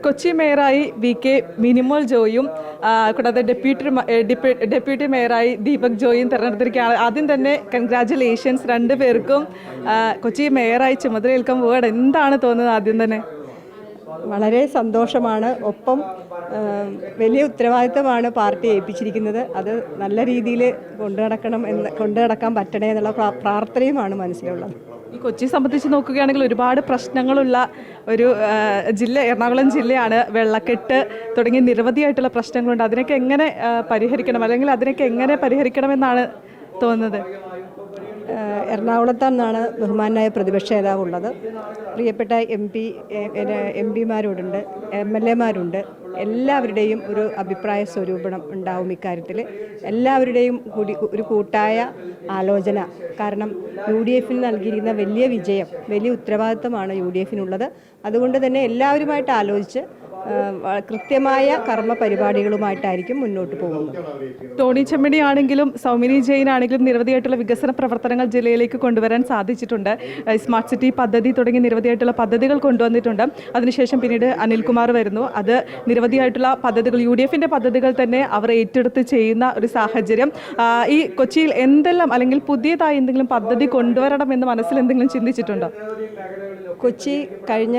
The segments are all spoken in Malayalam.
കൊച്ചി മേയറായി വി.കെ. മിനിമോൾ ജോയും കൂടാതെ ഡെപ്യൂട്ടി മേയറായി ദീപക് ജോയും തെരഞ്ഞെടുത്തിരിക്കുകയാണ്. ആദ്യം തന്നെ കൺഗ്രാറ്റുലേഷൻസ് രണ്ടു പേർക്കും. കൊച്ചി മേയറായി ചുമതലയേൽക്കാൻ പോവുകയാണ്. എന്താണ് തോന്നുന്നത് ആദ്യം തന്നെ? വളരെ സന്തോഷമാണ്. ഒപ്പം വലിയ ഉത്തരവാദിത്തമാണ് പാർട്ടി ഏൽപ്പിച്ചിരിക്കുന്നത്. അത് നല്ല രീതിയിൽ കൊണ്ടുനടക്കാൻ പറ്റണേ എന്നുള്ള പ്രാർത്ഥനയുമാണ് മനസ്സിലുള്ളത്. ഈ കൊച്ചി സംബന്ധിച്ച് നോക്കുകയാണെങ്കിൽ ഒരുപാട് പ്രശ്നങ്ങളുള്ള ഒരു ജില്ല എറണാകുളം ജില്ലയാണ്. വെള്ളക്കെട്ട് തുടങ്ങി നിരവധിയായിട്ടുള്ള പ്രശ്നങ്ങളുണ്ട്. അതിനൊക്കെ എങ്ങനെ പരിഹരിക്കണം, അല്ലെങ്കിൽ അതിനൊക്കെ എങ്ങനെ പരിഹരിക്കണമെന്നാണ് തോന്നുന്നത്? എറണാകുളത്താണ് ബഹുമാനായ പ്രതിപക്ഷ നേതാവുള്ളത്. പ്രിയപ്പെട്ട എം പിമാരോടുണ്ട്, MLA മാരുണ്ട്. എല്ലാവരുടെയും ഒരു അഭിപ്രായ സ്വരൂപണം ഉണ്ടാവും ഇക്കാര്യത്തിൽ. എല്ലാവരുടെയും കൂടി ഒരു കൂട്ടായ ആലോചന. കാരണം UDF നൽകിയിരിക്കുന്ന വലിയ വിജയം, വലിയ ഉത്തരവാദിത്തമാണ് UDF-നുള്ളത്. അതുകൊണ്ട് തന്നെ എല്ലാവരുമായിട്ട് ആലോചിച്ച് കൃത്യമായ കർമ്മ പരിപാടികളുമായിട്ടായിരിക്കും മുന്നോട്ട് പോകുന്നത്. ടോണി ചെമ്മണി ആണെങ്കിലും സൗമിനി ജെയിൻ ആണെങ്കിലും നിരവധിയായിട്ടുള്ള വികസന പ്രവർത്തനങ്ങൾ ജില്ലയിലേക്ക് കൊണ്ടുവരാൻ സാധിച്ചിട്ടുണ്ട്. സ്മാർട്ട് സിറ്റി പദ്ധതി തുടങ്ങി നിരവധിയായിട്ടുള്ള പദ്ധതികൾ കൊണ്ടുവന്നിട്ടുണ്ട്. അതിനുശേഷം പിന്നീട് അനിൽകുമാർ വരുന്നു. അത് നിരവധിയായിട്ടുള്ള പദ്ധതികൾ UDF-ന്റെ പദ്ധതികൾ തന്നെ അവർ ഏറ്റെടുത്ത് ചെയ്യുന്ന ഒരു സാഹചര്യം. ഈ കൊച്ചിയിൽ എന്തെല്ലാം, അല്ലെങ്കിൽ പുതിയതായി എന്തെങ്കിലും പദ്ധതി കൊണ്ടുവരണമെന്ന് മനസ്സിൽ എന്തെങ്കിലും ചിന്തിച്ചിട്ടുണ്ടോ? കൊച്ചി കഴിഞ്ഞ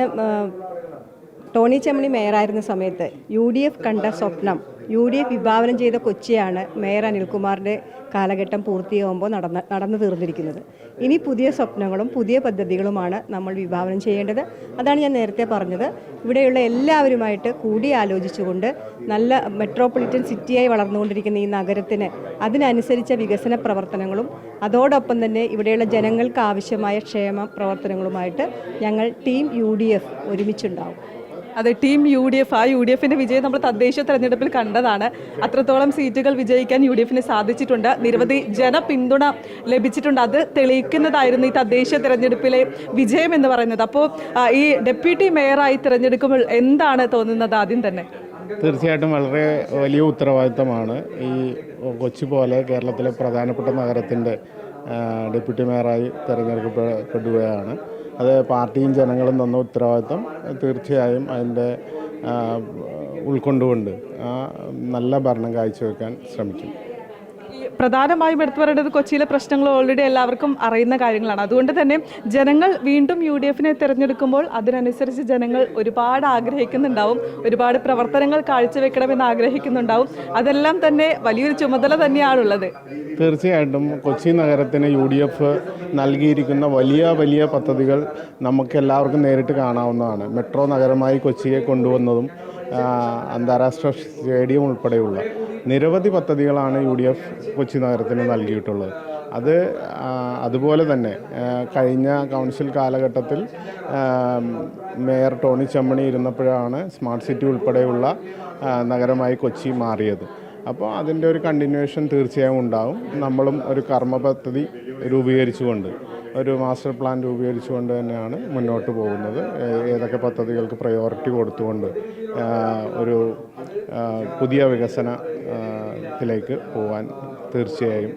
ടോണി ചെമ്മണി മേയറായിരുന്ന സമയത്ത് UDF കണ്ട സ്വപ്നം, UDF വിഭാവനം ചെയ്ത കൊച്ചിയാണ് മേയർ അനിൽകുമാറിൻ്റെ കാലഘട്ടം പൂർത്തിയാകുമ്പോൾ നടന്നു തീർന്നിരിക്കുന്നത്. ഇനി പുതിയ സ്വപ്നങ്ങളും പുതിയ പദ്ധതികളുമാണ് നമ്മൾ വിഭാവനം ചെയ്യേണ്ടത്. അതാണ് ഞാൻ നേരത്തെ പറഞ്ഞത്. ഇവിടെയുള്ള എല്ലാവരുമായിട്ട് കൂടിയാലോചിച്ചുകൊണ്ട് നല്ല മെട്രോപൊളിറ്റൻ സിറ്റിയായി വളർന്നുകൊണ്ടിരിക്കുന്ന ഈ നഗരത്തിന് അതിനനുസരിച്ച വികസന പ്രവർത്തനങ്ങളും അതോടൊപ്പം തന്നെ ഇവിടെയുള്ള ജനങ്ങൾക്ക് ആവശ്യമായ ക്ഷേമ പ്രവർത്തനങ്ങളുമായിട്ട് ഞങ്ങൾ ടീം UDF ഒരുമിച്ചുണ്ടാവും. അതെ, ടീം UDF. ആ UDF-ന്റെ വിജയം നമ്മൾ തദ്ദേശ തെരഞ്ഞെടുപ്പിൽ കണ്ടതാണ്. അത്രത്തോളം സീറ്റുകൾ വിജയിക്കാൻ UDF-ന് സാധിച്ചിട്ടുണ്ട്. നിരവധി ജനപിന്തുണ ലഭിച്ചിട്ടുണ്ട്. അത് തെളിയിക്കുന്നതായിരുന്നു ഈ തദ്ദേശ തെരഞ്ഞെടുപ്പിലെ വിജയം എന്ന് പറയുന്നത്. അപ്പോൾ ഈ ഡെപ്യൂട്ടി മേയറായി തിരഞ്ഞെടുക്കുമ്പോൾ എന്താണ് തോന്നുന്നത് ആദ്യം തന്നെ? തീർച്ചയായിട്ടും വളരെ വലിയ ഉത്തരവാദിത്തമാണ്. ഈ കൊച്ചി പോലെ കേരളത്തിലെ പ്രധാനപ്പെട്ട നഗരത്തിൻ്റെ ഡെപ്യൂട്ടി മേയറായി തിരഞ്ഞെടുക്കപ്പെടുകയാണ്. അത് പാർട്ടിയും ജനങ്ങളും തന്ന ഉത്തരവാദിത്തം തീർച്ചയായും അതിൻ്റെ ഉൾക്കൊണ്ടുകൊണ്ട് നല്ല ഭരണം കാഴ്ചവെക്കാൻ ശ്രമിക്കും. പ്രധാനമായും എടുത്തു പറയേണ്ടത് കൊച്ചിയിലെ പ്രശ്നങ്ങൾ ഓൾറെഡി എല്ലാവർക്കും അറിയുന്ന കാര്യങ്ങളാണ്. അതുകൊണ്ട് തന്നെ ജനങ്ങൾ വീണ്ടും UDF-നെ തിരഞ്ഞെടുക്കുമ്പോൾ അതിനനുസരിച്ച് ജനങ്ങൾ ഒരുപാട് ആഗ്രഹിക്കുന്നുണ്ടാവും, ഒരുപാട് പ്രവർത്തനങ്ങൾ കാഴ്ചവെക്കണമെന്ന് ആഗ്രഹിക്കുന്നുണ്ടാവും. അതെല്ലാം തന്നെ വലിയൊരു ചുമതല തന്നെയാണുള്ളത്. തീർച്ചയായിട്ടും കൊച്ചി നഗരത്തിന് UDF നൽകിയിരിക്കുന്ന വലിയ വലിയ പദ്ധതികൾ നമുക്കെല്ലാവർക്കും നേരിട്ട് കാണാവുന്നതാണ്. മെട്രോ നഗരമായി കൊച്ചിയെ കൊണ്ടുവന്നതും അന്താരാഷ്ട്ര സ്റ്റേഡിയം ഉൾപ്പെടെയുള്ള നിരവധി പദ്ധതികളാണ് UDF കൊച്ചി നഗരത്തിന് നൽകിയിട്ടുള്ളത്. അതുപോലെ തന്നെ കഴിഞ്ഞ കൗൺസിൽ കാലഘട്ടത്തിൽ മേയർ ടോണി ചെമ്മണി ഇരുന്നപ്പോഴാണ് സ്മാർട്ട് സിറ്റി ഉൾപ്പെടെയുള്ള നഗരമായി കൊച്ചി മാറിയത്. അപ്പോൾ അതിൻ്റെ ഒരു കണ്ടിന്യൂവേഷൻ തീർച്ചയായും ഉണ്ടാവും. നമ്മളും ഒരു കർമ്മ പദ്ധതി രൂപീകരിച്ചുകൊണ്ട്, ഒരു മാസ്റ്റർ പ്ലാൻ രൂപീകരിച്ചുകൊണ്ട് തന്നെയാണ് മുന്നോട്ട് പോകുന്നത്. ഏതൊക്കെ പദ്ധതികൾക്ക് പ്രയോറിറ്റി കൊടുത്തുകൊണ്ട് ഒരു പുതിയ വികസനത്തിലേക്ക് പോകാൻ തീർച്ചയായും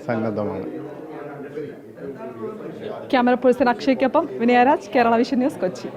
സന്നദ്ധമാണ്. ക്യാമറ പേഴ്സൺ അക്ഷയ്ക്കൊപ്പം വിനയരാജ്, കേരള വിഷൻ ന്യൂസ്, കൊച്ചി.